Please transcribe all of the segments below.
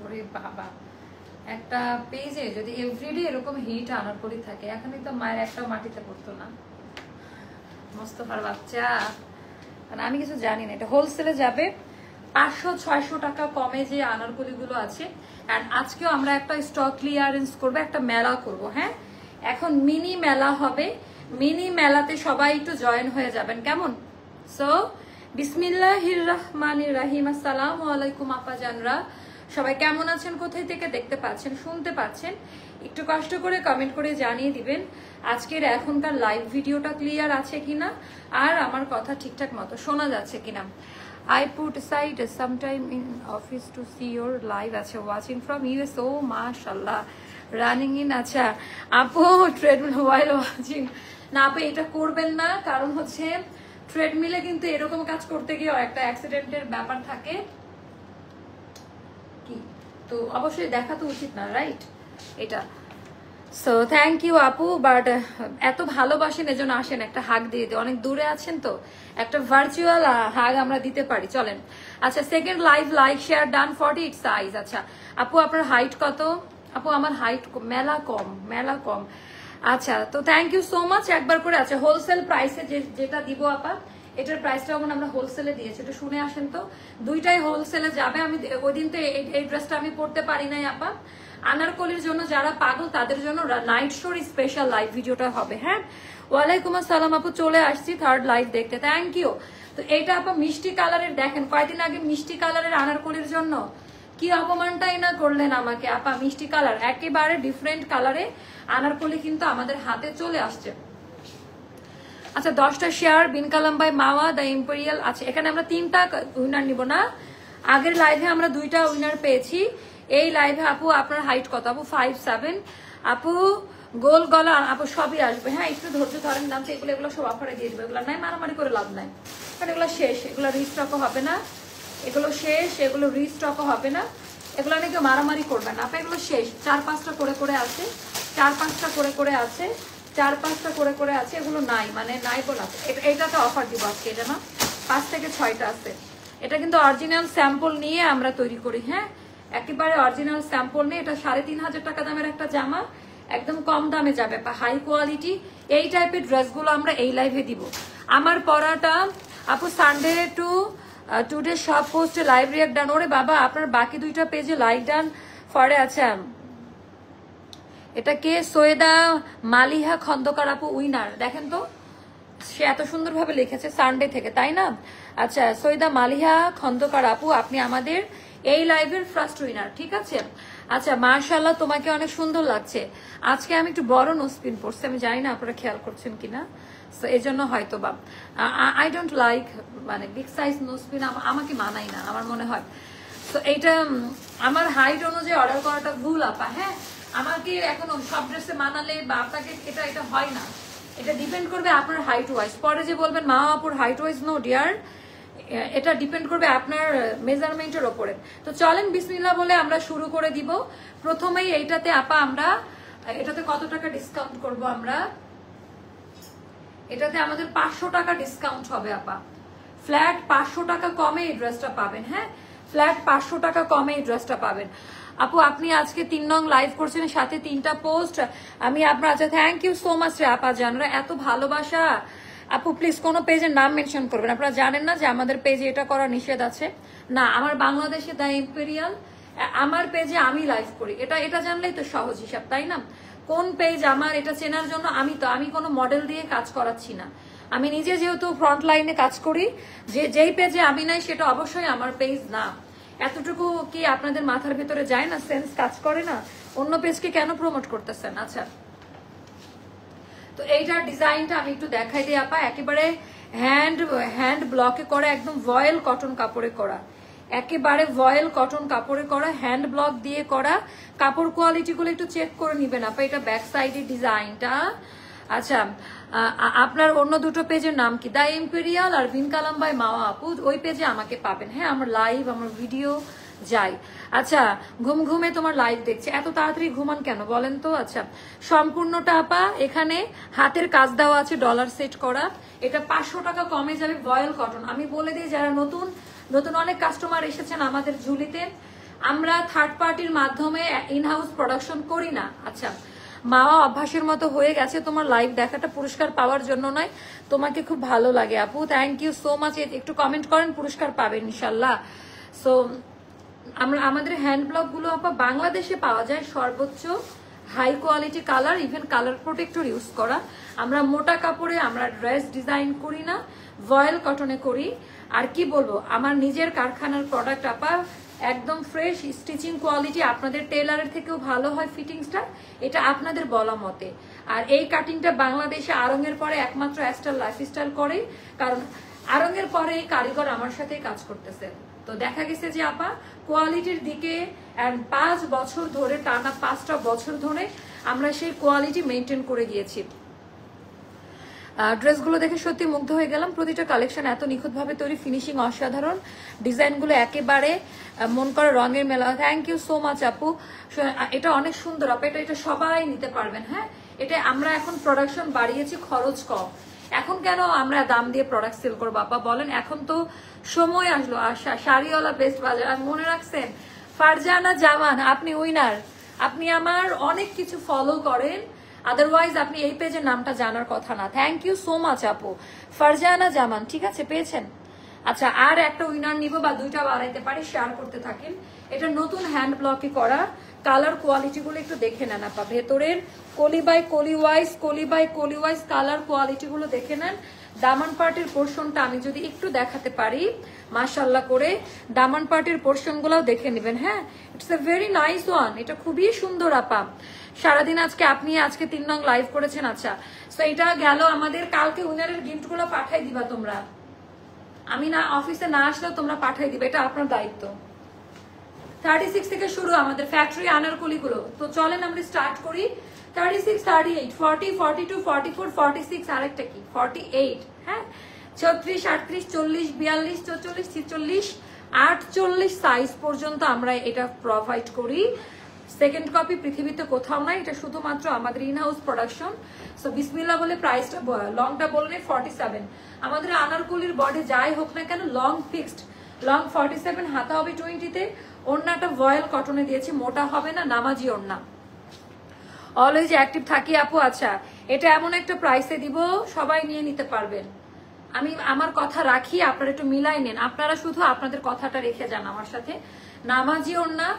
ওরে বাবা, একটা পেজে যদি এভরিডে এরকম হিট আনারকলি থাকে, এখনই তো মায়ের একটা মাটিতে পড়তো না। মোস্তফার বাচ্চা, মানে আমি কিছু জানি না। এটা হোলসেলে যাবে 500-600 টাকা কমে যে আনারকলি গুলো আছে। আর আজকেও আমরা একটা স্টক ক্লিয়ারেন্স করবো, একটা মেলা করব। হ্যাঁ, এখন মিনি মেলা হবে, মিনি মেলাতে সবাই একটু জয়েন হয়ে যাবেন, কেমন? সো বিসমিল্লাহির রহমানির রহিম। আসসালামু আলাইকুম আপা জানরা, সবাই কেমন আছেন? কোথায় থেকে দেখতে পাচ্ছেন, শুনতে পাচ্ছেন? একটু কষ্ট করে কমেন্ট করে জানিয়ে দিবেন আজকের এখনকার লাইভ ভিডিওটা ক্লিয়ার আছে কিনা, আর আমার কথা ঠিকঠাক মতো শোনা যাচ্ছে কিনা। I put aside some time in office to see your live. আচ্ছা, watching from US. Oh, mashallah, running in. আচ্ছা আপু, ট্রেডমিল while watching। না আপু, এটা করবেন না, কারণ হচ্ছে ট্রেডমিলে কিন্তু এরকম কাজ করতে গিয়ে একটা অ্যাক্সিডেন্টের ব্যাপার থাকে, কি তো অবশ্যই দেখা তো উচিত না, রাইট? এটা সো থ্যাংক ইউ আপু, বাট এত ভালোবাসেন এজন্য আসেন, একটা হাগ দিয়ে দিই। অনেক দূরে আছেন তো, একটা ভার্চুয়াল হাগ আমরা দিতে পারি, চলেন। আচ্ছা, second live, like share done, 48 size. আচ্ছা আপু, আপনার হাইট কত? আপু আমার হাইট মেলা কম, মেলা কম। আচ্ছা, তো থ্যাংক ইউ সো মাচ একবার করে। আচ্ছা, হোলসেল প্রাইসে যেটা দিব আপা, এটার প্রাইসটা আমরা হোলসেলে দিয়েছি, এটা শুনে আসেন তো। দুইটাই হোলসেলে যাবে। আমি ওই দিন তো এই ড্রেসটা আমি পরতে পারি নাই আপা। আনারকলির জন্য যারা পাগল তাদের জন্য নাইট শোর স্পেশাল লাইভ ভিডিওটা হবে। হ্যাঁ, ওয়ালাইকুম আসসালাম আপু, চলে আসছি থার্ড লাইভ দেখতে, থ্যাংক ইউ। তো এইটা আপা মিষ্টি কালারের, দেখেন কয়েকদিন আগে মিষ্টি কালারের আনারকলির জন্য কি অপমানটাই না করলেন আমাকে আপা। মিষ্টি কালার, একেবারে ডিফারেন্ট কালারে আনারকলি কিন্তু আমাদের হাতে চলে আসছে। আচ্ছা, 10টা শেয়ার, বিন কালাম বাই মাওয়া, দ্য ইম্পেরিয়াল। আচ্ছা, এখানে আমরা 3টা উইনার নিব না, আগের লাইভে আমরা 2টা উইনার পেয়েছি। এই লাইভে আপু আপনার হাইট কত? আপু 5'7". আপু গোল গলা, আপু সবই আসবে। হ্যাঁ, একটু ধৈর্য ধরেন, দাম তো এগুলো সব অফারে দিয়ে দেবে। এগুলো নাই মারামারি করে লাভ নাই, কারণ এগুলো শেষ, এগুলো রিস্টকও হবে না, এগুলো শেষ, এগুলো রিস্টকও হবে না, এগুলো নাকি মারামারি করবে না আপা, এগুলো শেষ। 4-5টা করে করে আছে, 4-5টা করে করে আছে, 4-5টা করে করে আছে, এগুলো নাই, মানে নাই বলা। এটাতে অফার দিব আজকে, এটা না 5 থেকে 6টা আছে। এটা কিন্তু অরিজিনাল স্যাম্পল নিয়ে আমরা তৈরি করি। হ্যাঁ, একেবারে অরিজিনাল স্যাম্পল নিয়ে। এটা 3,500 টাকা দামের একটা জামা, একদম কম দামে যাবে, হাই কোয়ালিটি। এই টাইপের ড্রেসগুলো আমরা এই লাইভে দিব। আমার পরাটা আপু সানডে টুডে সব পোস্টে লাইভ রিয়াক্ট ডান। ওরে বাবা, আপনার বাকি 2টা পেজে লাইক ডান ফরে আছে। এটা কে? সৈয়দা মালিহা খন্দকার আপু, উইনার। দেখেন তো, সে এত সুন্দরভাবে লিখেছে সানডে থেকে, তাই না? আচ্ছা, সৈয়দা মালিহা খন্দকার আপু, আপনি আমাদের এই লাইভের ফার্স্ট উইনার, ঠিক আছে? আচ্ছা, মাশাআল্লাহ, তোমাকে অনেক সুন্দর লাগছে। আজকে আমি একটু বড় নোসপিন পরছি, আমি জানি না আপনারা খেয়াল করছেন কিনা, সো এই জন্য হয়তো বা আই ডোন্ট লাইক, মানে বিগ সাইজ নোসপিন আমাকে মানাই না, আমার মনে হয়। তো এইটা আমার হাইট অনুযায়ী অর্ডার করাটা ভুল আপা। হ্যাঁ, আমাকে এখন সব ড্রেসে মানালে বা আপনাকে এটা হয় না, এটা ডিপেন্ড করবে আপনার হাইট ওয়াইজ। পরে যে বলবেন মা আপুর হাইট ওয়াইজ, নো ডিয়ার, এটা ডিপেন্ড করবে আপনার মেজারমেন্টের ওপরে। তো চলেন বিসমিল্লাহ বলে আমরা শুরু করে দিব। প্রথমেই এইটাতে আপা আমরা এটাতে কত টাকা ডিসকাউন্ট করব? আমরা এটাতে আমাদের 500 টাকা ডিসকাউন্ট হবে আপা। ফ্ল্যাট 500 টাকা কমে এই ড্রেসটা পাবেন। হ্যাঁ, ফ্ল্যাট 500 টাকা কমে এই ড্রেসটা পাবেন। আপু আপনি আজকে 3 নং লাইভ করছেন, সাথে 3টা পোস্ট আমি আপনার। আচ্ছা, থ্যাংক ইউ সো মাচ রে আপা জানরা, এত ভালোবাসা। আপু প্লিজ কোনো পেজের নাম মেনশন করবেন, আপনারা জানেন না যে আমাদের পেজে এটা করা নিষেধ আছে। না, আমার বাংলাদেশে দ্য ইম্পেরিয়াল, আমার পেজে আমি লাইভ করি, এটা জানলেই তো সহজ হিসাব, তাই না? কোন পেজ আমার, এটা চেনার জন্য আমি কোনো মডেল দিয়ে কাজ করাচ্ছি না। আমি নিজে যেহেতু ফ্রন্ট লাইনে কাজ করি, যেই পেজে আমি নাই সেটা অবশ্যই আমার পেজ না। এতটুকু কি আপনাদের মাথার ভিতরে যায় না, সেন্স কাজ করে না? অন্য পেজকে কেন প্রমোট করতেছেন? আচ্ছা, তো এইটার ডিজাইনটা আমি একটু দেখাই দিই আপা। একেবারে হ্যান্ড ব্লকে করা, একদম ভয়েল কটন কাপড়ে করা, একেবারে ভয়েল কটন কাপড়ে করা, হ্যান্ড ব্লক দিয়ে করা। কাপড় কোয়ালিটি গুলো একটু চেক করে নিবেন আপা। এটা ব্যাক সাইডের ডিজাইনটা। আচ্ছা, আপনার অন্য 2টো পেজের নাম কি? দ্য ইম্পেরিয়াল আর বিন কালাম বাই মাওয়া আপু, ওই পেজে আমাকে পাবেন। হ্যাঁ, আমার লাইভ, আমার ভিডিও যাই। আচ্ছা, ঘুমে তোমার লাইভ দেখছে, এত তাড়াতাড়ি ঘুমান কেন বলেন তো? আচ্ছা, সম্পূর্ণটা আপা এখানে হাতের কাজ দেওয়া আছে, ডলার সেট করা। এটা 500 টাকা কমে যাবে, ভয়েল কটন। আমি বলে দিই, যারা নতুন অনেক কাস্টমার এসেছেন আমাদের ঝুলিতে, আমরা থার্ড পার্টির মাধ্যমে ইনহাউস প্রোডাকশন করি না। আচ্ছা, মাওয়া অভ্যাসের মতো হয়ে গেছে তোমার লাইভ দেখাটা পুরস্কার পাওয়ার জন্য নয়, তোমাকে খুব ভালো লাগে আপু, থ্যাংক ইউ সো মাচ। একটু কমেন্ট করেন, পুরস্কার পাবেন ইনশাল্লাহ। সো আমরা আমাদের হ্যান্ড ব্লক গুলো আপা বাংলাদেশে পাওয়া যায় সর্বোচ্চ high quality colour, even colour protector use করা। আমরা মোটা কাপড়ে আমরা ড্রেস ডিজাইন করি না, ভয়েল কটনে করি। আর কি বলবো, আমার নিজের কারখানার প্রোডাক্ট আপা, একদম ফ্রেশ স্টিচিং কোয়ালিটি, আপনাদের টেলারের থেকেও ভালো হয় ফিটিংসটা, এটা আপনাদের বলা মতে। আর এই কাটিংটা বাংলাদেশে আরঙের পরে একমাত্র অ্যাস্টার লাইফস্টাইল করে, কারণ আরঙের পরে এই কারিগর আমার সাথে কাজ করতেছে। তো দেখা গেছে যে আপা কোয়ালিটির দিকে 5 বছর ধরে, টানা 5টা বছর ধরে আমরা সেই কোয়ালিটি মেনটেন করে গিয়েছি। ড্রেসগুলো দেখে সত্যি মুগ্ধ হয়ে গেলাম, প্রতিটা কালেকশন এত নিখুঁতভাবে তৈরি, ফিনিশিং অসাধারণ, ডিজাইনগুলো একেবারে মন করা রঙের মেলা। থ্যাংক ইউ সো মাচ আপু, এটা অনেক সুন্দর আপু, এটা সবাই নিতে পারবেন। হ্যাঁ, এটা আমরা এখন প্রোডাকশন বাড়িয়েছি, খরচ কম। এখন কেন আমরা দাম দিয়ে প্রোডাক্ট সেল করবো আপা বলেন? এখন তো সময় আসলো। শাড়িওয়ালা বেস্ট বাজার, আর মনে রাখছেন ফারজানা জামান, আপনি উইনার। আপনি আমার অনেক কিছু ফলো করেন, আদারওয়াইজ আপনি এই পেজের নামটা জানার কথা না। থ্যাংক ইউ সো মাচ আপু, ফারজানা জামান, ঠিক আছে, পেয়েছেন। আচ্ছা, আর একটা উইনার নিব বা 2টা বাড়াইতে পারি, শেয়ার করতে থাকেন। এটা নতুন হ্যান্ড ব্লকে করা, কালার কোয়ালিটি গুলো একটু দেখে নেন আপা, ভেতরের কলি বাই কলি ওয়াইজ কালার কোয়ালিটি গুলো দেখে নেন। দামান পার্টের পোর্শনটা আমি যদি একটু দেখাতে পারি, মাশাআল্লাহ করে দামান পার্টের পোর্শন গুলাও দেখে নেবেন। হ্যাঁ, it's a very nice one, এটা খুবই সুন্দর আপা। সারাদিন আজকে 3 নং লাইভ করেছেন। আচ্ছা, তো এটা গেল আমাদের, কালকে উইনারের গিফট গুলো পাঠাই দিবা তোমরা, আমি না অফিসে না আসলেও তোমরা পাঠাই দিবে, এটা আপনার দায়িত্ব। 36 থেকে শুরু আমাদের ফ্যাক্টরি আনারকলি গুলো। তো চলেন আমরা স্টার্ট করি। 36, 38, 40, 42, 44, 46, আরেকটা কি 48, হ্যাঁ, 36, 38, 40, 42, 44, 46, 48 সাইজ পর্যন্ত আমরা এটা প্রোভাইড করি। সেকেন্ড কপি পৃথিবীতে কোথাও নাই, এটা শুধুমাত্র আমাদের ইনহাউস প্রোডাকশন। সো বিসমিল্লাহ বলে প্রাইসটা, লংটা বললে 47। আমাদের আনারকলির বডি যাই হোক না কেন লং ফিক্সড, লং 47, হাতা হবে 20-তে, ওড়নাটা ভয়েল কটনে দিয়েছি, মোটা হবে না, নামাজি ওড়না। অলওয়েজ অ্যাক্টিভ থাকি আপু। আচ্ছা, এটা এমন একটা প্রাইসে দিব সবাই নিয়ে নিতে পারবেন। আমি আমার কথা রাখি, আপনারা একটু মিলাই নেন, আপনারা শুধু আপনাদের কথাটা রেখে যান আমার সাথে। নামাজি ওড়না,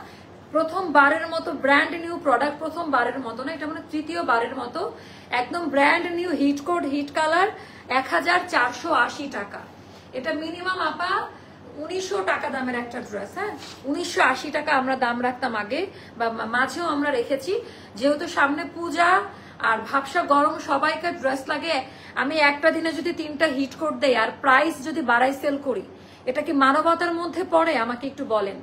প্রথমবারের মতো ব্র্যান্ড নিউ প্রোডাক্ট, প্রথমবারের মতো না, এটা মানে 3য়-বারের মতো, একদম brand new hit code hit colour, 1480 টাকা। এটা মিনিমাম আপা 1900 টাকা দামের একটা ড্রেস। হ্যাঁ, 1980 টাকা আমরা দাম রাখতাম আগে, বা মাঝেও আমরা রেখেছি, যেহেতু সামনে পূজা আর ভাবসা গরম, সবাইকার ড্রেস লাগে। আমি একটা দিনে যদি 3টা হিট কোড দেই আর প্রাইস যদি বাড়াই সেল করি, এটা কি মানবতার মধ্যে পড়ে? আমাকে একটু বলেন।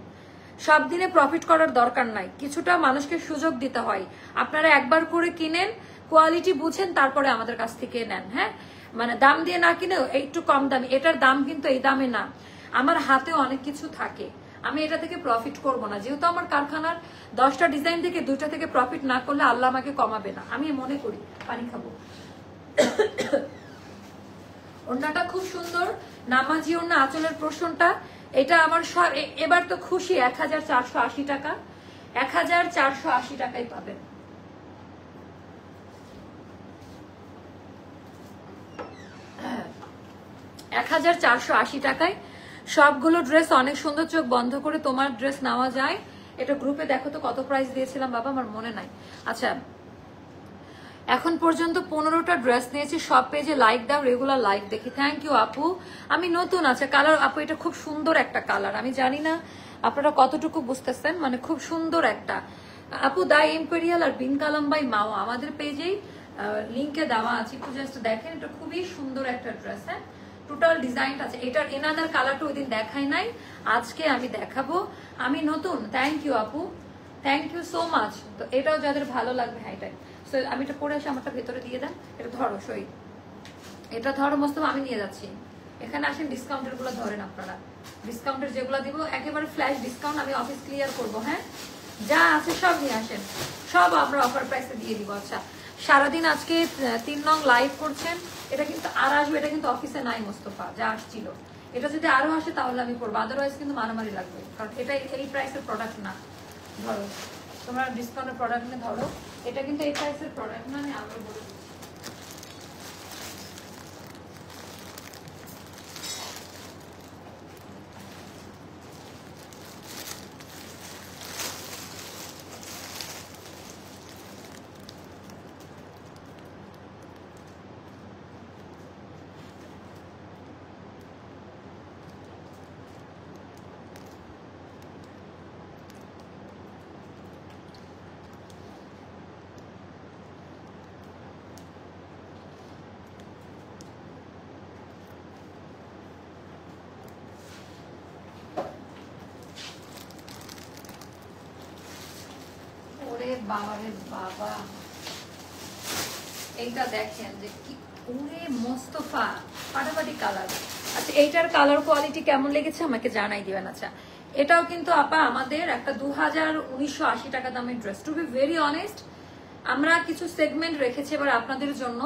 সব দিনে প্রফিট করার দরকার নাই, কিছুটা মানুষকে সুযোগ দিতে হয়। আপনারা একবার করে কিনেন, কোয়ালিটি বুঝেন, তারপরে আমাদের কাছ থেকে নেন। হ্যাঁ, মানে দাম দিয়ে না কিনে একটু কম দামি, এটার দাম কিন্তু এই দামে না। আমার হাতে অনেক কিছু থাকে, আমি এটা থেকে প্রফিট করব না, যেহেতু আমার কারখানার 10টা ডিজাইন থেকে 2টা থেকে প্রফিট না করলে আল্লাহ আমাকে কমাবে না, আমি মনে করি। পানি খাবো। ওড়নাটা খুব সুন্দর, নামাজি ওড়না, আঁচলের পোর্শনটা, এটা আমার সব, এবার তো খুশি, 1480 টাকা, 1480 টাকায় পাবেন। টাকায় সবগুলো ড্রেস অনেক সুন্দর, চোখ বন্ধ করে তোমার ড্রেস নেওয়া যায়। এটা গ্রুপে দেখো তো কত প্রাইস দিয়েছিলাম বাবা, আমার মনে নাই। আচ্ছা, এখন পর্যন্ত 15টা ড্রেস নিয়েছি, সব পেজে লাইক দাও, রেগুলার লাইক দেখি। থ্যাংক ইউ আপু, আমি নতুন। আছে কালার আপু, এটা খুব সুন্দর একটা কালার, আমি জানি না আপনারা কতটুকু বুঝতেছেন, মানে খুব সুন্দর একটা আপু। দা ইম্পেরিয়াল আর বিন কালাম্বাই মাও আমাদের পেজেই লিঙ্কে দেওয়া আছে, একটু জাস্ট দেখেন, এটা খুবই সুন্দর একটা ড্রেস। হ্যাঁ, টোটাল ডিজাইনটা আছে। এটার এনাদার কালারটা ওই দিন দেখাই নাই, আজকে আমি দেখাবো, আমি নতুন। থ্যাংক ইউ আপু, থ্যাংক ইউ সো মাচ। তো এটাও যাদের ভালো লাগবে, হ্যাঁ এটাই। সো আমি এটা পরে আসি, আমারটা ভেতরে দিয়ে দেন। এটা ধরো সই, এটা ধরো মস্ত, আমি নিয়ে যাচ্ছি। এখানে আসেন, ডিসকাউন্টের গুলো ধরেন আপনারা, ডিসকাউন্টের যেগুলো দিব একেবারে ফ্ল্যাশ ডিসকাউন্ট, আমি অফিস ক্লিয়ার করবো। হ্যাঁ, যা আছে সব নিয়ে আসেন, সব আমরা অফার প্রাইসে দিয়ে দিব। আচ্ছা, সারাদিন আজকে 3 নং লাইভ করছেন, এটা কিন্তু আর আসবে, এটা কিন্তু অফিসে নাই মোস্তফা, যা আসছিল এটা যদি আরো আসে তাহলে আমি করবো, আদারওয়াইজ কিন্তু মারামারি লাগবে, কারণ এটা এই প্রাইসের প্রোডাক্ট না। ধরো তোমরা ডিসকাউন্টের প্রোডাক্ট নিয়ে ধরো, এটা কিন্তু এই প্রাইসের প্রোডাক্ট না, আমি আবার বলে দিচ্ছি। বাবা রে বাবা, এইটা দেখেন যে কি ওরে মোস্তফা ফাটাফাটি কালার। আচ্ছা এইটার কালার কোয়ালিটি কেমন লেগেছে আমাকে জানাই দিবেন। আচ্ছা এটাও কিন্তু আপা আমাদের একটা 2180 টাকা দামের dress. To be very honest, আমরা কিছু সেগমেন্ট রেখেছি এবার আপনাদের জন্য,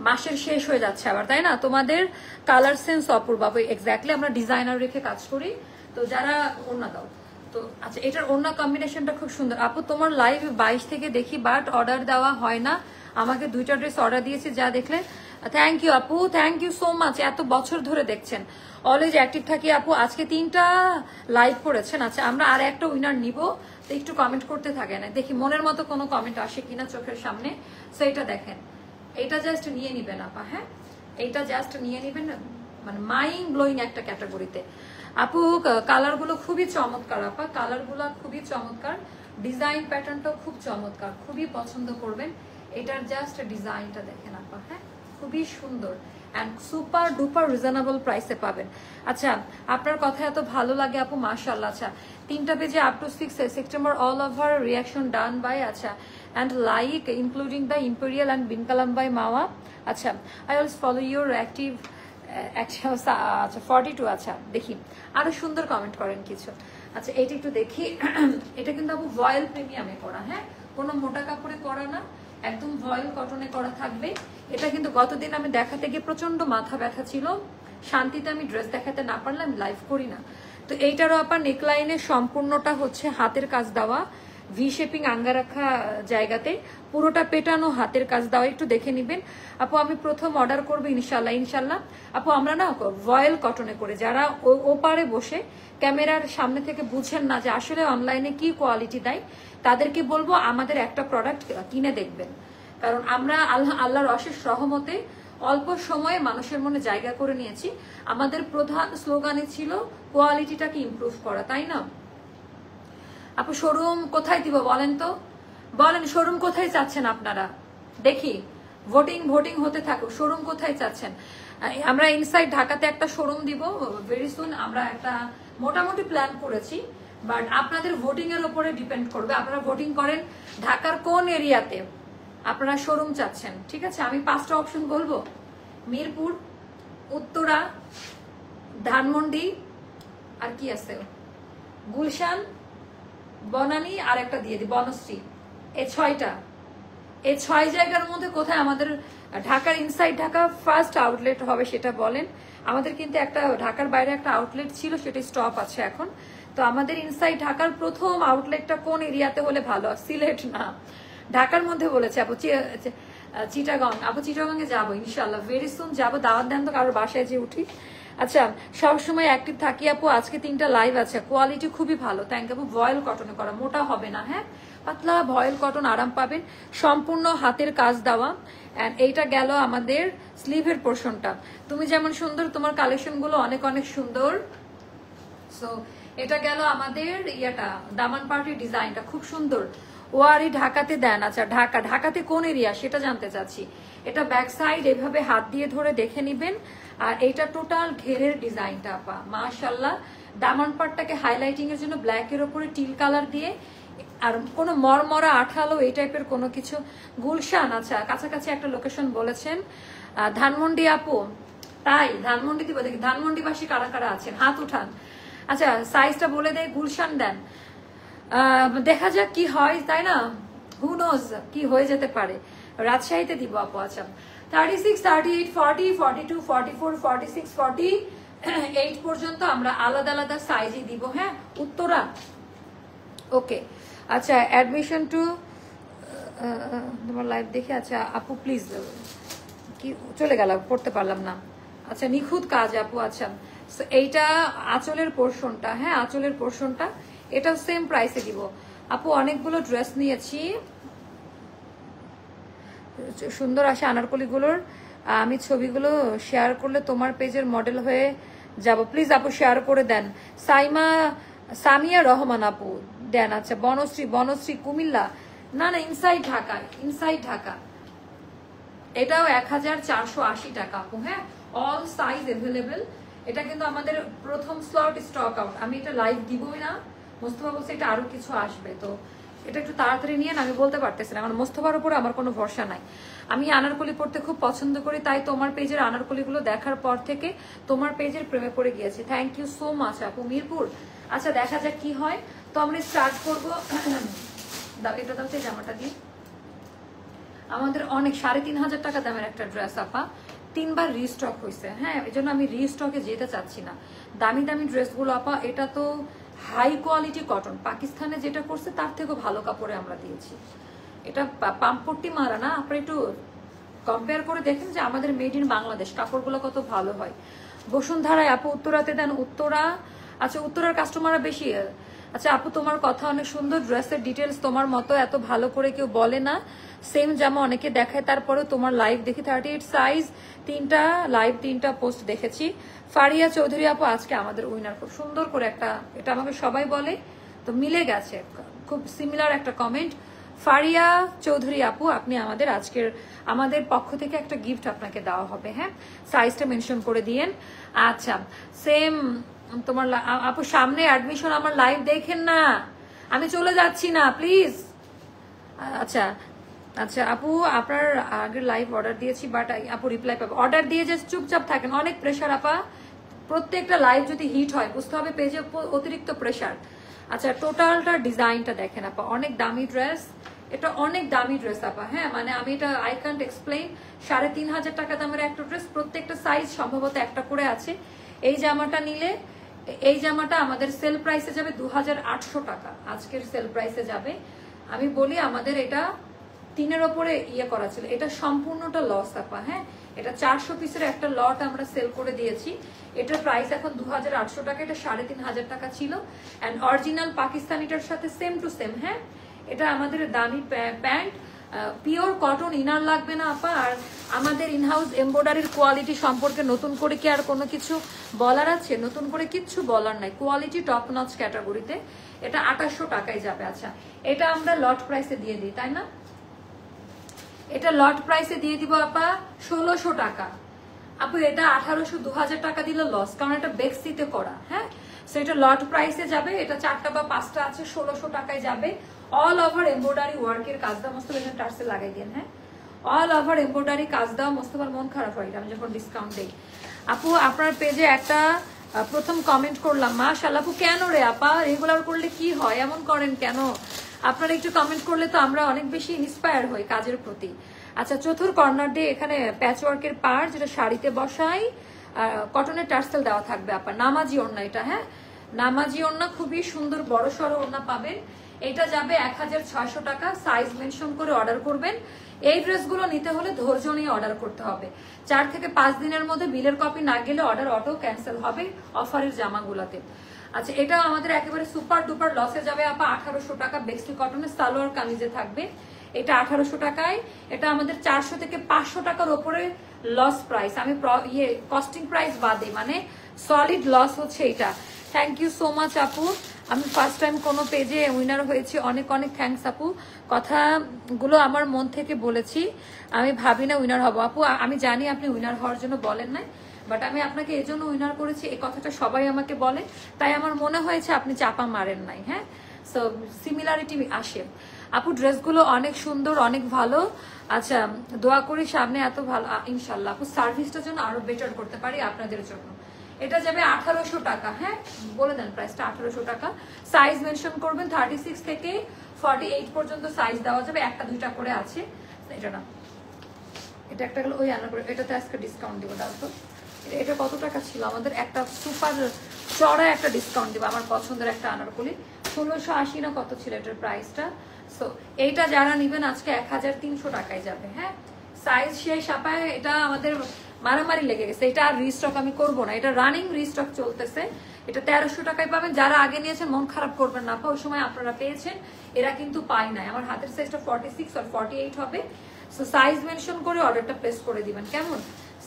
মাসের শেষ হয়ে যাচ্ছে আবার, তাই না? তোমাদের কালার সেন্স অপূর্ব, এক্স্যাক্টলি আমরা ডিজাইনার রেখে কাজ করি। তো যারা ওড়না দাও তো, আচ্ছা এটার ওড়না কম্বিনেশনটা খুব সুন্দর। আপু তোমার লাইভ 22 থেকে দেখি, বাট অর্ডার দেওয়া হয় না। আমাকে 2টা ড্রেস অর্ডার দিয়েছি, যা দেখলে। থ্যাংক ইউ আপু, থ্যাংক ইউ সো মাচ, এত বছর ধরে দেখছেন, অলওয়েজ অ্যাক্টিভ থাকি আপু। আজকে 3টা লাইভ করেছেন। আচ্ছা আমরা আর একটা উইনার নিব, তো একটু কমেন্ট করতে থাকে না, দেখি মনের মতো কোনো কমেন্ট আসে কিনা চোখের সামনে। সো এটা দেখেন, এটা জাস্ট নিয়ে নিবেন আপা। হ্যাঁ এইটা জাস্ট নিয়ে নিবেন, মানে মাইন্ড ব্লোয়িং একটা ক্যাটাগরিতে। আপু কালার গুলো খুবই চমৎকার আপা, কালার গুলো খুবই চমৎকার, ডিজাইন প্যাটার্নটাও খুব চমৎকার, খুবই পছন্দ করবেন। এটার জাস্ট ডিজাইনটা দেখেন আপা, হ্যাঁ খুবই সুন্দর অ্যান্ড সুপার ডুপার রিজনেবল প্রাইসে পাবেন। আচ্ছা আপনার কথা এত ভালো লাগে আপু, মাশাআল্লাহ। আচ্ছা 3টা পেজে up to 6 September all over reaction done by, আচ্ছা and like including the imperial and Binkalam by Mawa. আচ্ছা আই অলস ফলো ইউর অ্যাক্টিভ। আচ্ছা 42। আচ্ছা দেখি আরো সুন্দর কমেন্ট করেন কিছু। আচ্ছা এটা একটু দেখি, এটা কিন্তু আপু ভয়েল প্রিমিয়ামে করা, হ্যাঁ কোনো মোটা কাপড়ে করা না, একদম ভয়েল কটনে করা থাকবে। এটা কিন্তু গতদিন আমি দেখাতে গিয়ে প্রচন্ড মাথা ব্যথা ছিল, শান্তিতে আমি ড্রেস দেখাতে না পারলে আমি লাইভ করি না। তো এইটারও আপনার নেকলাইনের সম্পূর্ণটা হচ্ছে হাতের কাজ দেওয়া, ভি শেপিং আঙ্গা রাখা জায়গাতে পুরোটা পেটানো হাতের কাজ দেওয়া, একটু দেখে নিবেন আপু। আমি প্রথম অর্ডার করবো ইনশাল্লাহ ইনশাল্লাহ আপু। আমরা না ভয়েল কটনে করে, যারা ওপারে বসে ক্যামেরার সামনে থেকে বুঝেন না যে আসলে অনলাইনে কি কোয়ালিটি দেয়, তাদেরকে বলবো আমাদের একটা প্রোডাক্ট কিনে দেখবেন, কারণ আমরা আল্লাহর অশেষ রহমতে অল্প সময়ে মানুষের মনে জায়গা করে নিয়েছি। আমাদের প্রধান স্লোগানে ছিল কোয়ালিটিটাকে ইমপ্রুভ করা, তাই না আপু? শোরুম কোথায় দিব বলেন তো, বলেন শোরুম কোথায় চাচ্ছেন আপনারা? দেখি ভোটিং হতে থাকুক, শোরুম কোথায় চাচ্ছেন? আমরা ইনসাইড ঢাকাতে একটা শোরুম দিব ভেরি সুন, আমরা একটা মোটামুটি প্ল্যান করেছি, বাট আপনাদের ভোটিং এর উপরে ডিপেন্ড করবে। আপনারা ভোটিং করেন ঢাকার কোন এরিয়াতে আপনারা শোরুম চাচ্ছেন, ঠিক আছে? আমি 5টা অপশন বলবো, মিরপুর, উত্তরা, ধানমন্ডি, আর কি আছে, গুলশান, বনানী, আর একটা দিয়ে দিই বনশ্রী। এই 6টা, এই 6 জায়গার মধ্যে কোথায় আমাদের ঢাকার ইনসাইড ঢাকা ফার্স্ট আউটলেট হবে সেটা বলেন। আমাদের কিন্তু একটা ঢাকার বাইরে একটা আউটলেট ছিল, সেটা স্টপ আছে এখন। তো আমাদের ইনসাইড ঢাকার প্রথম আউটলেটটা কোন এরিয়াতে হলে ভালো? সিলেট না, ঢাকার মধ্যে বলেছে আপু, চিটাগং। আপু চিটাগংয়ে যাবো ইনশাল্লাহ, ভেরি সুন যাবো, দাওয়াত দেন তো কারোর বাসায় যে উঠি। আচ্ছা সবসময় অ্যাক্টিভ থাকি আপু। আজকে 3টা লাইভ আছে, কোয়ালিটি খুবই ভালো, থ্যাংক আপু। ভয়েল কটনে করা, মোটা হবে না, হ্যাঁ পাতলা ভয়েল কটন, আরাম পাবেন, সম্পূর্ণ হাতের কাজ দেওয়া। এন্ড এইটা গেল আমাদের স্লিভের পোর্শনটা। তুমি যেমন সুন্দর, তোমার কালেকশন গুলো অনেক অনেক সুন্দর। সো এটা গেল আমাদের ইয়েটা, দামান পার্টির ডিজাইনটা খুব সুন্দর। ওয়ারি ঢাকাতে দেন? আচ্ছা ঢাকাতে কোন এরিয়া সেটা জানতে চাচ্ছি। এটা ব্যাক সাইড এভাবে হাত দিয়ে ধরে দেখে নিবেন, আর এইটা টোটাল ঘেরের ডিজাইনটা আপা মাশাআল্লাহ। দামান পার্টটাকে হাইলাইটিং এর জন্য ব্ল্যাক এর উপরে টিল কালার দিয়ে, আর কোনো মরমরা আঠালো এই টাইপের কোনো কিছু। গুলশান, আচ্ছা কাছাকাছি একটা লোকেশন বলেছেন। ধানমন্ডি আপু, তাই ধানমন্ডি দিব, দেখি ধানমন্ডিবাসী কারা কারা আছেন, হাত উঠান। আচ্ছা সাইজটা বলে দেয়, গুলশান দেন, দেখা যাক কি হয়, তাই না? হু নোজ কি হয়ে যেতে পারে। রাজশাহীতে দিব আপু। আচ্ছা 36, 38, 40, 42, 44, 46, 8 পর্যন্ত আমরা আলাদা আলাদা সাইজই দিব। হ্যাঁ উত্তরা, ওকে। আচ্ছা অ্যাডমিশন টু তোমার লাইভ দেখে। আচ্ছা আপু প্লিজ, কি চলে গেল, পড়তে পারলাম না। আচ্ছা নিখুঁত কাজ আপু। আচ্ছা এইটা আঁচলের পোর্শনটা, হ্যাঁ আঁচলের পোর্শনটা, এটাও সেম প্রাইসে দিব আপু। অনেকগুলো ড্রেস নিয়েছি, সুন্দর আসে আনারকলিগুলোর। আমি ছবিগুলো শেয়ার করলে তোমার পেজের মডেল হয়ে যাব, প্লিজ আপু শেয়ার করে দেন। সামিয়া রহমান আপু দেন। আচ্ছা বনশ্রী কুমিল্লা, না না ইনসাইড ঢাকা, ইনসাইড ঢাকা। এটাও 1480 টাকা আপু। হ্যাঁ অল সাইজ এভেলেবেল। এটা কিন্তু আমাদের প্রথম স্লট স্টক আউট। আমি এটা লাইভ দিবই না, মোস্তফা বলছে এটা আরো কিছু আসবে, তো এটা একটু তাড়াতাড়ি নিয়ে আমি বলতে পারতেছি না, কারণ মোস্তফার উপরে আমার কোনো ভরসা নাই। আমি আনারকলি পড়তে খুব পছন্দ করি, তাই তোমার পেজের আনারকলিগুলো দেখার পর থেকে তোমার পেজের প্রেমে পড়ে গিয়েছি। থ্যাংক ইউ সো মাচ আপু মিরপুর। আচ্ছা দেখা যাক কি হয়। তো আমরা স্টার্ট করবো। এটা দাও সেই জামাটা দিয়ে। আমাদের অনেক 3500 টাকা দামের একটা ড্রেস আপা, 3 বার রিস্টক হয়েছে। হ্যাঁ এই জন্য আমি রিস্টকে যেতে চাচ্ছি না। দামি দামি ড্রেসগুলো আপা, এটা তো হাই কোয়ালিটি কটন, পাকিস্তানে যেটা করছে তার থেকেও ভালো কাপড়ে আমরা দিয়েছি। এটা পাম্পট্টি মারা না, আপনারা একটু কম্পেয়ার করে দেখেন যে আমাদের মেড ইন বাংলাদেশ কাপড়গুলো কত ভালো হয়। বসুন্ধরায় আপু উত্তরাতে দেন। উত্তরা, আচ্ছা উত্তরার কাস্টমাররা বেশি। আচ্ছা আপু তোমার কথা অনেক সুন্দর, ড্রেসের ডিটেলস তোমার মতো এত ভালো করে কেউ বলে না। সেম জামা অনেকে দেখায়, তারপরেও তোমার লাইভ দেখি 38 সাইজ, 3টা লাইভ 3টা পোস্ট দেখেছি। ফারিয়া চৌধুরী আপু আজকে আমাদের উইনার, খুব সুন্দর করে একটা, এটা আমাকে সবাই বলে তো মিলে গেছে, খুব সিমিলার একটা কমেন্ট। ফারিয়া চৌধুরী আপু আপনি আমাদের আজকের, আমাদের পক্ষ থেকে একটা গিফট আপনাকে দেওয়া হবে। হ্যাঁ সাইজটা মেনশন করে দিয়েন। আচ্ছা সেম তোমার আপু সামনে অ্যাডমিশন, আমার লাইভ দেখেন না, আমি চলে যাচ্ছি না প্লিজ। আচ্ছা আচ্ছা আপু আপনার আগের লাইভ অর্ডার দিয়েছি, বাট আপু রিপ্লাই পাবো। অর্ডার দিয়ে যে চুপচাপ থাকেন, অনেক প্রেশার আপা। প্রত্যেকটা লাইভ যদি হিট হয় বুঝতে হবে পেজে অতিরিক্ত প্রেশার। আচ্ছা টোটালটা ডিজাইনটা দেখেন আপা, অনেক দামি ড্রেস, এটা অনেক দামি ড্রেস আপা। হ্যাঁ মানে আমি এটা আই ক্যান্ট এক্সপ্লেইন। 3500 টাকা দামের একটা ড্রেস, প্রত্যেকটা সাইজ সম্ভবত একটা করে আছে। এই জামাটা নিলে, এই জামাটা আমাদের সেল প্রাইসে যাবে 2800 টাকা, আজকের সেল প্রাইসে যাবে। আমি বলি আমাদের এটা 3-এর ওপরে ইয়ে করা ছিল, এটা সম্পূর্ণটা লস আপা। হ্যাঁ এটা 400 পিসের একটা লট আমরা সেল করে দিয়েছি, এটার প্রাইস এখন 2800 টাকা, এটা 3500 টাকা ছিল। অ্যান্ড অরিজিনাল পাকিস্তানিটার সাথে সেম টু সেম। হ্যাঁ এটা আমাদের দামি প্যান্ট, পিওর কটন, ইনার লাগবে না আপা। আর আমাদের ইনহাউস এমব্রয়ডারির কোয়ালিটি সম্পর্কে নতুন করে কি আর কোনো কিছু বলার আছে? নতুন করে কিচ্ছু বলার নাই, কোয়ালিটি টপ নচ ক্যাটাগরিতে। এটা 2800 টাকায় যাবে। আচ্ছা এটা আমরা লট প্রাইসে দিয়ে দিই তাই না? এটা লট প্রাইসে দিয়ে দিব আপা 1600 টাকা। আপু এটা 1800 2000 টাকা দিলে লস, কারণ এটা বেক্সিতে করা। হ্যাঁ সো এটা লট প্রাইসে যাবে, এটা 4টা বা 5টা আছে, 1600 টাকায় যাবে। অল ওভার এমব্রয়ডারি ওয়ার্কের কাজ দাও, মোস্তফা এখানে টার্সেল লাগাই দেন। হ্যাঁ অল ওভার এমব্রয়ডারি কাজ দাও, মোস্তফার মন খারাপ হয় আমি যখন ডিসকাউন্ট দেই। আপু আপনার পেজে একটা প্রথম কমেন্ট করলাম, মাশাআল্লাহ। আপু কেন রে আপা, রেগুলার করলে কি হয়, এমন করেন কেন? আপনারা একটু কমেন্ট করলে তো আমরা অনেক বেশি ইন্সপায়ার হই কাজের প্রতি। আচ্ছা চতুর কর্নার দিয়ে এখানে প্যাচওয়ার্কের পার, যেটা শাড়িতে বসাই, কটনের টার্সেল দেওয়া থাকবে আপা। নামাজি ওড়না এটা, হ্যাঁ নামাজি ওড়না, খুবই সুন্দর বড় সড়ো ওড়না পাবেন। এটা যাবে 1600 টাকা, সাইজ মেনশন করে অর্ডার করবেন। এই ড্রেসগুলো নিতে হলে ধৈর্য নিয়ে অর্ডার করতে হবে, 4 থেকে 5 দিনের মধ্যে বিলের কপি না গেলে অর্ডার অটো ক্যান্সেল হবে অফারের জামাগুলোতে। আচ্ছা এটাও আমাদের একেবারে সুপার ডুপার লসে যাবে আপা, 1800 টাকা, বেক্সি কটনের সালোয়ার কামিজে থাকবে। এটা 1800 টাকায়, এটা আমাদের 400 থেকে 500 টাকার উপরে লস প্রাইস। আমি কস্টিং প্রাইস বাদে, মানে সলিড লস হচ্ছে এটা। থ্যাংক ইউ সো মাচ আপু, আমি ফার্স্ট টাইম কোনো পেজে উইনার হয়েছি, অনেক অনেক থ্যাংকস আপু। কথাগুলো আমার মন থেকে বলেছি, আমি ভাবি না উইনার হব আপু। আমি জানি আপনি উইনার হওয়ার জন্য বলেন নাই, বাট আমি আপনাকে এই জন্য উইনার করেছি, এই কথাটা সবাই আমাকে বলে, তাই আমার মনে হয়েছে আপনি চাপা মারেন নাই। হ্যাঁ সো সিমিলারিটি আসে আপু। ড্রেসগুলো অনেক সুন্দর, অনেক ভালো। আচ্ছা দোয়া করি সামনে এত ভালো ইনশাল্লাহ আপু, সার্ভিসটার জন্য আরো বেটার করতে পারি আপনাদের জন্য। এটা যাবে 1800 টাকা। হ্যাঁ বলে দেন প্রাইসটা 1800 টাকা। সাইজ মেনশন করবেন, 36 থেকে 48 পর্যন্ত সাইজ দেওয়া যাবে, 1টা 2টা করে আছে। এটা না, এটা একটা গেল ওই আনা করে, এটাতে আজকে ডিসকাউন্ট দিব। দাও তো এটা কত টাকা ছিল আমাদের? একটা সুপার চড়া একটা ডিসকাউন্ট দেবো, আমার পছন্দের একটা আনারকলি 1680 না কত ছিল এটার প্রাইসটা। সো এইটা যারা নেবেন আজকে 1300 টাকায় যাবে। হ্যাঁ, সাইজ শেষ আপায়, এটা আমাদের মারামারি লেগে গেছে, এটা আর রিস্টক আমি করবো না, এটা রানিং রিস্টক চলতেছে। এটা 1300 টাকায় পাবেন। যারা আগে নিয়েছেন মন খারাপ করবেন না, ওই সময় আপনারা পেয়েছেন, এরা কিন্তু পায় নাই। আমার হাতের সাইজটা 46 আর 48 হবে। সো সাইজ মেনশন করে অর্ডারটা প্লেস করে দিবেন, কেমন?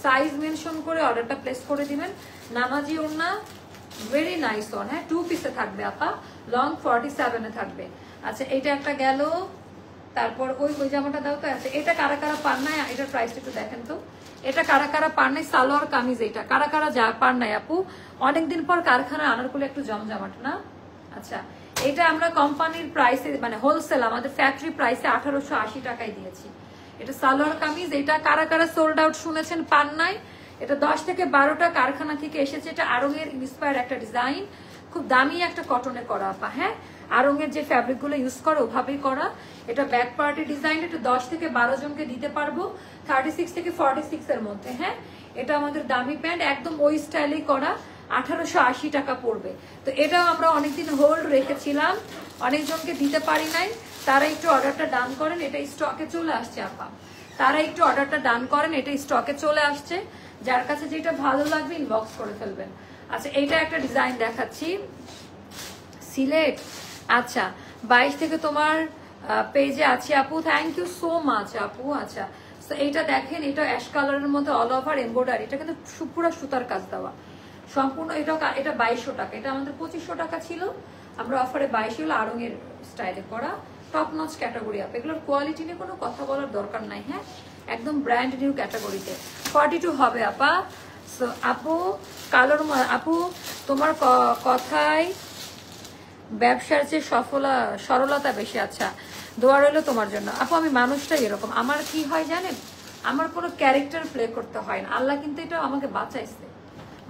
সাইজ মেনশন করে অর্ডারটা প্লেস করে দিবেন। নামাজি ওড়না, ভেরি নাইস ওয়ান। হ্যাঁ, 2 পিসে থাকবে আপা, লং 47 এ থাকবে। আচ্ছা, এটা একটা গেল। তারপর ওই জামাটা দাও তো। আচ্ছা, এটা কারা কারা পান নাই, এটার প্রাইসটা একটু দেখেন তো। এটা কারা কারা পান নাই, সালোয়ার কামিজ, এটা কারা কারা যা পান নাই আপু? অনেকদিন পর কারখানা আনারকলি একটু জমজমাট না? আচ্ছা, এটা আমরা কোম্পানির প্রাইসে মানে হোলসেল আমাদের ফ্যাক্টরি প্রাইসে 1880 টাকায় দিয়েছি। এটা সালোয়ার কামিজ, এটা কারা কারা সোল্ড আউট শুনেছেন, পান নাই? এটা 10 থেকে 12টা কারখানা থেকে এসেছে। এটা আরঙের ইন্সপায়ার একটা ডিজাইন, খুব দামি একটা কটনে করা আপা। হ্যাঁ, আরঙের যে ফ্যাব্রিক গুলো ইউজ করে ওভাবেই করা। এটা ব্যাক পার্টি ডিজাইন, এটা 10 থেকে 12 জনকে দিতে পারবো 36 থেকে 46 এর মধ্যে। হ্যাঁ, এটা আমাদের দামি প্যান্ট, একদম ওই স্টাইলেই করা, 1880 টাকা পড়বে। তো এটাও আমরা অনেকদিন হোল্ড রেখেছিলাম, অনেকজনকে দিতে পারি নাই, তারা একটু অর্ডারটা ডান করেন। এটা স্টকে চলে আসছে আপা, তারা একটু অর্ডারটা ডান করেন, এটা স্টকে চলে আসছে। যার কাছে যেটা ভালো লাগবে ইনবক্স করে ফেলবেন। আচ্ছা, এইটা একটা ডিজাইন দেখাচ্ছি, সিলেট। আচ্ছা, 22 থেকে তোমার পেজে আছে আপু, থ্যাংক ইউ সো মাচ আপু। আচ্ছা, তো এইটা দেখেন, এটা অ্যাশ কালারের মধ্যে অল ওভার এমব্রয়ডারি, এটা কিন্তু পুরো সুতার কাজ দেওয়া সম্পূর্ণ। এটা 2200 টাকা, এটা আমাদের 2500 টাকা ছিল, আমরা অফারে 22 হলো, আড়ঙের স্টাইলে করা, টপ নচ ক্যাটাগরি আপ। এগুলোর কোয়ালিটি নিয়ে কোনো কথা বলার দরকার নাই। হ্যাঁ, একদম ব্র্যান্ড নিউ ক্যাটাগরিতে 42 হবে আপা। সো আপু কালোর আপু তোমার কথায় ব্যবসার যে সরলতা বেশি। আচ্ছা, দোয়া রইলো তোমার জন্য আপু। আমি মানুষটাই এরকম, আমার কি হয় জানেন, আমার কোনো ক্যারেক্টার প্লে করতে হয় না, আল্লাহ কিন্তু এটা আমাকে বাঁচাইছে।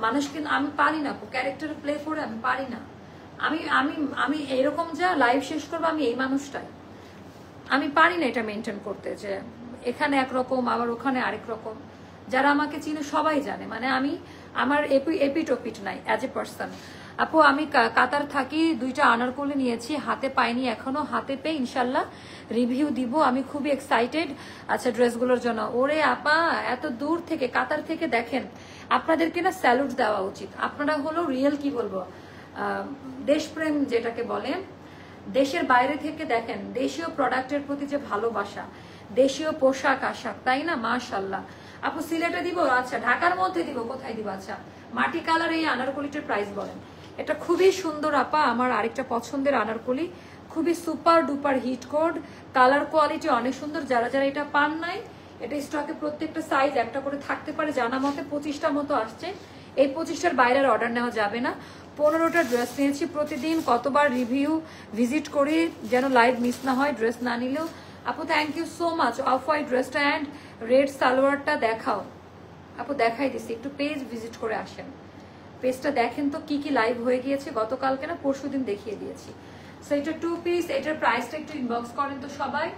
মানুষ কিন্তু আমি পারি না আপু, ক্যারেক্টার প্লে করে আমি পারি না। আমি আমি আমি এরকম যা লাইফ শেষ করবো, আমি এই মানুষটাই, আমি পারি না এটা মেনটেন করতে, যে এখানে একরকম আবার ওখানে আরেক রকম। যারা আমাকে চিনে সবাই জানে, মানে আমি আমার এপিট নাই অ্যাজ এ পার্সন। আপু আমি কাতার থাকি, 2টা আনারকলি নিয়েছি, হাতে পাইনি এখনো, হাতে পেয়ে ইনশাল্লাহ রিভিউ দিব, আমি খুবই এক্সাইটেড। আচ্ছা, ড্রেসগুলোর জন্য। ওরে আপা, এত দূর থেকে কাতার থেকে দেখেন, আপনাদেরকে না স্যালুট দেওয়া উচিত। আপনারা হলো রিয়েল, কি বলবো, দেশপ্রেম যেটাকে বলে। দেশের বাইরে থেকে দেখেন দেশীয় প্রোডাক্টের প্রতি যে ভালোবাসা, দেশীয় পোশাক আশাক, তাই না? মাশাল্লাহ আপু। সিলেটে দিব? আচ্ছা, ঢাকার মধ্যে দিব, কোথায় দিব? আচ্ছা, মাটি কালার এই আনারকলিটার প্রাইস বলেন। এটা খুবই সুন্দর আপা, আমার আরেকটা পছন্দের আনারকলি, খুবই super duper hit code, colour quality অনেক সুন্দর। যারা যারা এটা পান নাই, এটা স্টকে প্রত্যেকটা সাইজ একটা করে থাকতে পারে, জানা মতে 25টা মতো আসছে। এই 25টার বাইরের অর্ডার নেওয়া যাবে না। 15টা ড্রেস নিয়েছি, প্রতিদিন কতবার রিভিউ ভিজিট করি যেন লাইভ মিস না হয়, ড্রেস না নিলেও। আপু thank you so much. Off white ড্রেসটা অ্যান্ড রেড সালোয়ারটা দেখাও আপু। দেখাই দিছি, একটু পেজ ভিজিট করে আসেন, পেজটা দেখেন তো কি কি লাইভ হয়ে গিয়েছে, গতকালকে না পরশুদিন দেখিয়ে দিয়েছি। সো এটা 2 পিস, এটার প্রাইসটা একটু ইনবক্স করেন তো সবাই,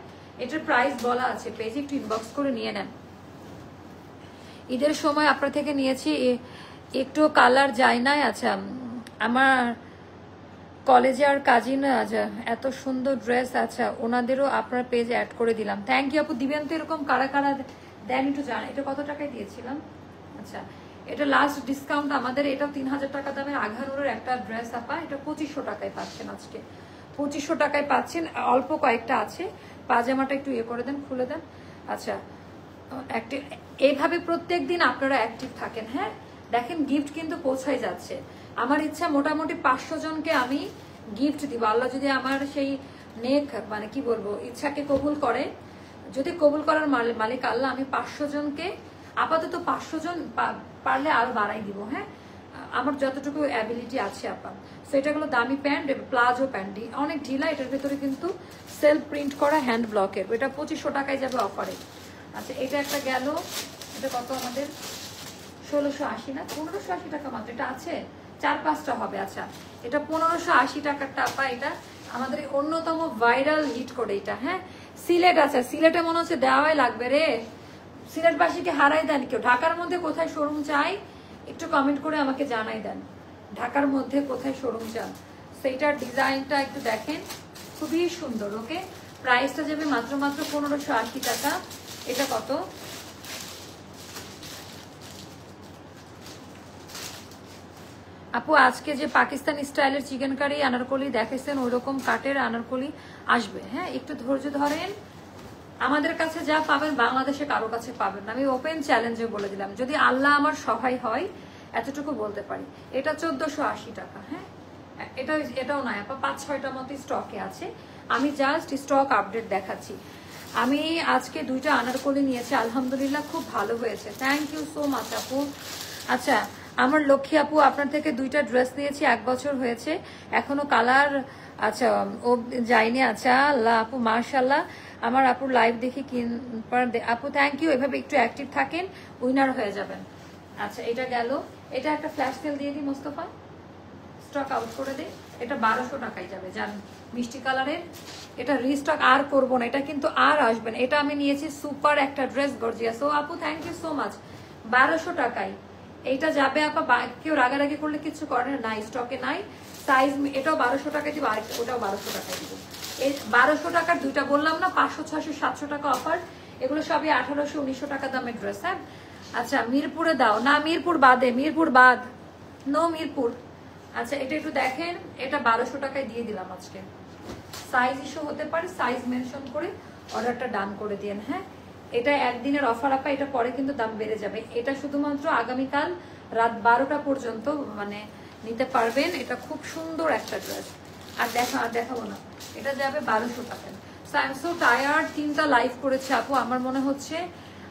এটার প্রাইস বলা আছে পেজে, একটু ইনবক্স করে নিয়ে নেন। ঈদের সময় আপনার থেকে নিয়েছি, একটু কালার যায় নাই। আচ্ছা, আমার কলেজে আর কাজিন এত সুন্দর ড্রেস, আচ্ছা ওনাদেরও আপনার পেজে অ্যাড করে দিলাম। থ্যাংক ইউ আপু। দিবেন তো এরকম কারা কারা দেন একটু জান। এটা কত টাকায় দিয়েছিলাম? আচ্ছা, এটা লাস্ট ডিসকাউন্ট আমাদের, এটাও 3000 টাকা দামের আঘানুরের একটা ড্রেস আপা, এটা 2500 টাকায় পাচ্ছেন আজকে, 2500 টাকায় পাচ্ছেন। অল্প কয়েকটা আছে, পাজামাটা একটু ইয়ে করে দেন, খুলে দেন। আচ্ছা, এইভাবে প্রত্যেক দিন আপনারা অ্যাক্টিভ থাকেন। হ্যাঁ, দেখেন গিফট কিন্তু পৌঁছাই যাচ্ছে। আমার ইচ্ছা মোটামুটি 500 জনকে আমি গিফট দিব, আল্লাহ যদি আমার সেই নেক মানে কি বলবো ইচ্ছাকে কবুল করে। যদি কবুল করার মালিক আল্লাহ, আমি 500 জনকে আপাতত 500 জন, পারলে আরো বাড়াই দিব। হ্যাঁ, আমার যতটুকু অ্যাবিলিটি আছে আপা। সো এটাগুলো দামি প্যান্ট, প্লাজো প্যান্ট, অনেক ঢিলা, এটার ভিতরে কিন্তু সেলফ প্রিন্ট করা হ্যান্ড ব্লকের, এটা 2500 টাকায় যাবে অফারে। আচ্ছা, এটা একটা গেল, এটা কত আমাদের 1680 না 1580 টাকা মাত্র, এটা আছে 4-5টা হবে। আচ্ছা, এটা 1580 টাকারটা আপা, এটা আমাদের অন্যতম ভাইরাল হিট করে এটা। হ্যাঁ, সিলেট আছে, সিলেটে মনে হচ্ছে দেওয়াই লাগবে রে, সিলেটবাসীকে হারাই দেন কেউ। ঢাকার মধ্যে কোথায় শোরুম চাই, একটু কমেন্ট করে আমাকে জানাই দেন ঢাকার মধ্যে কোথায় শোরুম চান। সেইটার ডিজাইনটা একটু দেখেন, খুবই সুন্দর। ওকে, প্রাইসটা যাবে মাত্র 1580 টাকা। এটা কত? আপু আজকে যে পাকিস্তানি স্টাইলের চিকেন কারি আনারকলি দেখেছেন ওইরকম কাটের আনারকলি আসবে। হ্যাঁ, একটু ধৈর্য ধরেন। আমাদের কাছে যা পাবেন বাংলাদেশে কারো কাছে পাবেন না, আমি ওপেন চ্যালেঞ্জে বলে দিলাম। যদি আল্লাহ আমার সহায় হয় এতটুকু বলতে পারি। এটা 1480 টাকা। হ্যাঁ, এটাও নয় আপা, 5-6টা মতো স্টকে আছে। আমি জাস্ট স্টক আপডেট দেখাচ্ছি। আমি আজকে 2টা আনারকলি নিয়েছি, আলহামদুলিল্লাহ খুব ভালো হয়েছে। থ্যাংক ইউ সো মাচ আপু। আচ্ছা, আমার লক্ষ্মী আপু আপনার থেকে 2টা ড্রেস নিয়েছি, 1 বছর হয়েছে, এখনো কালার আচ্ছা ও যায়নি। আচ্ছা আল্লাহ আপু, মাশাল্লাহ। আমার আপুর লাইভ দেখি আপু থ্যাংক ইউ। এভাবে একটু অ্যাক্টিভ থাকেন, উইনার হয়ে যাবেন। আচ্ছা, এটা গেল। এটা একটা ফ্ল্যাশ সেল দিয়ে দিই মোস্তফা, স্টক আউট করে দিই। এটা 1200 টাকায় যাবে, জান, মিষ্টি কালারের। এটা রিস্টক আর করব না, এটা কিন্তু আর আসবে না। এটা আমি নিয়েছি সুপার একটা ড্রেস, গর্জিয়াস। ও আপু থ্যাংক ইউ সো মাচ। 1200 টাকায় এইটা যাবে আপা। কেউ রাগারাগি করলে কিছু করে না, স্টকে নাই। সাইজ এটাও 1200 টাকায় দিব, আর ওটাও 1200 টাকায় দিব। এই 1200 টাকার 2টা বললাম না, 500, 600, 700 টাকা অফার। এগুলো সবই 1800, 1900 টাকা দামের ড্রেস। হ্যাঁ, আচ্ছা মিরপুরে দাও না, মিরপুর বাদে, মিরপুর বাদ, নো মিরপুর। আচ্ছা, এটা একটু দেখেন, এটা 1200 টাকায় দিয়ে দিলাম আজকে। সাইজ ইস্যু হতে পারে, সাইজ মেনশন করে অর্ডারটা ডান করে দিন। হ্যাঁ, এটা একদিনের অফার আপা, এটা পরে কিন্তু দাম বেড়ে যাবে। এটা শুধুমাত্র আগামীকাল রাত 12টা পর্যন্ত মানে নিতে পারবেন। এটা খুব সুন্দর একটা ড্রেস। আর দেখাবো না, এটা যাবে 1200 টাকায়। So I am so tired, 3টা লাইভ করেছে আপু। আমার মনে হচ্ছে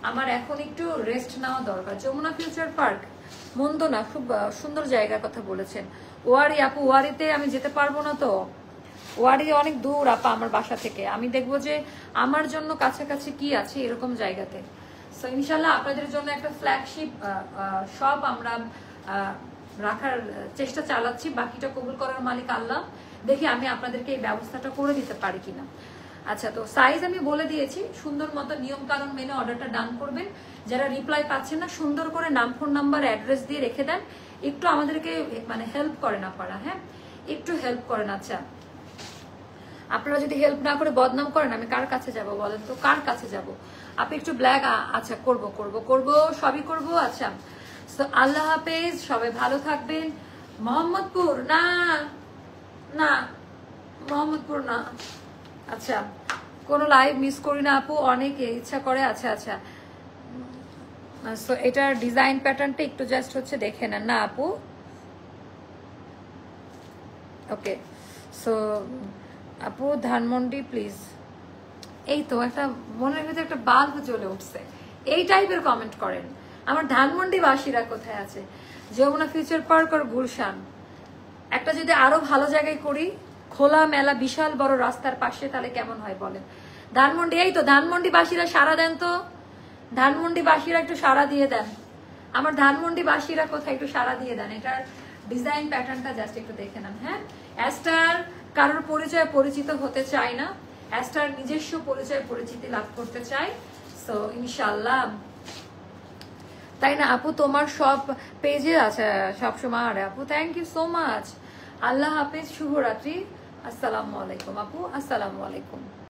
আমার এখন একটু রেস্ট নেওয়া দরকার। যমুনা ফিউচার পার্ক মন্দ না, খুব সুন্দর জায়গার কথা বলেছেন। ওয়ারি আপু, ওয়ারিতে আমি যেতে পারবো না তো, ওয়ারি অনেক দূর আপা আমার বাসা থেকে। আমি দেখবো যে আমার জন্য কাছাকাছি কি আছে এরকম জায়গাতে। সো ইনশাল্লাহ আপনাদের জন্য একটা ফ্ল্যাগশিপ শপ আমরা রাখার চেষ্টা চালাচ্ছি। বাকিটা কবুল করার মালিক আল্লাহ। দেখি আমি আপনাদেরকে এই ব্যবস্থাটা করে দিতে পারি কিনা। আচ্ছা, তো সাইজ আমি বলে দিয়েছি, সুন্দর মতো নিয়ম কানুন মেনে অর্ডারটা ডান করবেন। যারা রিপ্লাই পাচ্ছেন না, সুন্দর করে নাম, ফোন নাম্বার, অ্যাড্রেস দিয়ে রেখে দেন। একটু আমাদেরকে মানে হেল্প করেন আপনারা। হ্যাঁ, একটু হেল্প করেন। আচ্ছা, আপনারা যদি হেল্প না করে বদনাম করেন, আমি কার কাছে যাব বলেন তো, কার কাছে যাব? আপনি একটু ব্ল্যাক, আচ্ছা করব সবই করব। আচ্ছা, তো আল্লাহ হাফেজ, সবাই ভালো থাকবেন। মোহাম্মদপুর না, না মোহাম্মদপুর না। আচ্ছা, কোনো লাইভ মিস করি না আপু, অনেক ইচ্ছা করে। আচ্ছা আচ্ছা, সো এটার ডিজাইন প্যাটার্নটা একটু জাস্ট হচ্ছে দেখে নেন না আপু। ওকে, সো আপু ধানমন্ডি প্লিজ। এই তো একটা মনের ভিতরে একটা বাল্ব জ্বলে উঠছে, এই টাইপের কমেন্ট করেন। আমার ধানমন্ডি বাসীরা কোথায় আছে? যমুনা ফিউচার পার্ক আর গুলশান, একটা যদি আরো ভালো জায়গায় করি, খোলা মেলা বিশাল বড় রাস্তার পাশে, তাহলে কেমন হয় বলেন? ধানমন্ডি, এই তো ধানমন্ডি বাসীরা সারা দেন তো, ধানমন্ডি বাসীরা একটু সারা দিয়ে দেন। আমার ধানমন্ডি বাসীরা কোথায়, একটু সারা দিয়ে দেন। এটার ডিজাইন প্যাটার্নটা জাস্ট একটু দেখে নেন। হ্যাঁ, অ্যাস্টার কারোর পরিচয় পরিচিত হতে চায় না, অ্যাস্টার নিজস্ব পরিচয় পরিচিতি লাভ করতে চায়। সো ইনশাল্লাহ, তাই না আপু? তোমার সব পেজে আছে সবসময়। আরে আপু থ্যাংক ইউ সো মাচ। আল্লাহ হাফেজ, শুভরাত্রি, আসসালামু আলাইকুম আপু, আসসালামু আলাইকুম।